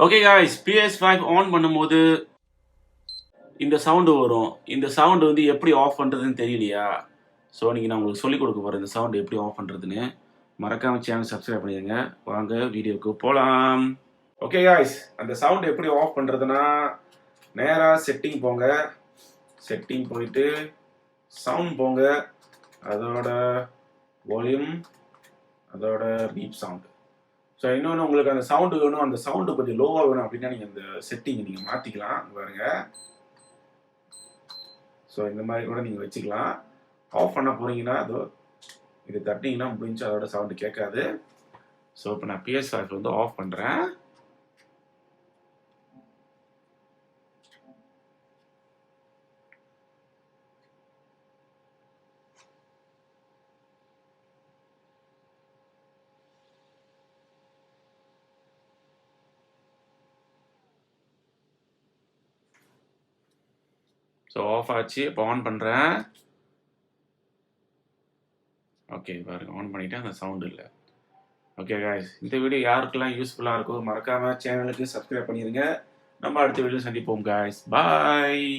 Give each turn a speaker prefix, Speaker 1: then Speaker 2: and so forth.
Speaker 1: Okay guys, PS5 on பண்ணும்போது இந்த sound வரும். இந்த சவுண்டு வந்து எப்படி ஆஃப் பண்ணுறதுன்னு தெரியலையா? ஸோ இன்னைக்கு நான் உங்களுக்கு சொல்லிக் கொடுக்க போகிறேன் இந்த சவுண்டு எப்படி ஆஃப் பண்ணுறதுன்னு. மறக்காம சேனல் சப்ஸ்கிரைப் பண்ணிடுங்க. வாங்க வீடியோக்கு போகலாம். ஓகே காய்ஸ், அந்த சவுண்டு எப்படி ஆஃப் பண்ணுறதுன்னா நேராக செட்டிங் போங்க. செட்டிங் போயிட்டு சவுண்ட் போங்க. அதோட வால்யூம், அதோட ரீப் சவுண்டு. ஸோ இன்னொன்று உங்களுக்கு அந்த சவுண்டு வேணும், அந்த சவுண்டு கொஞ்சம் லோவாக வேணும் அப்படின்னா நீங்கள் அந்த செட்டிங் நீங்கள் மாற்றிக்கலாம் பாருங்க. ஸோ இந்த மாதிரி கூட நீங்கள் வச்சுக்கலாம். ஆஃப் பண்ண போகிறீங்கன்னா அதோ இது தட்டிங்கன்னா முடிஞ்சு அதோட சவுண்டு கேட்காது. ஸோ இப்போ நான் PS5 வந்து ஆஃப் பண்ணுறேன். ஸோ ஆஃப் ஆச்சு. இப்போ ஆன் பண்ணுறேன். ஓகே பாருங்க, ஆன் பண்ணிவிட்டேன், அந்த சவுண்டு இல்லை. ஓகே காய்ஸ், இந்த வீடியோ யாருக்கெல்லாம் யூஸ்ஃபுல்லாக இருக்கோ மறக்காமல் சேனலுக்கு சப்ஸ்கிரைப் பண்ணிடுங்க. நம்ம அடுத்த வீடியோ சந்திப்போம் காய்ஸ். பாய்.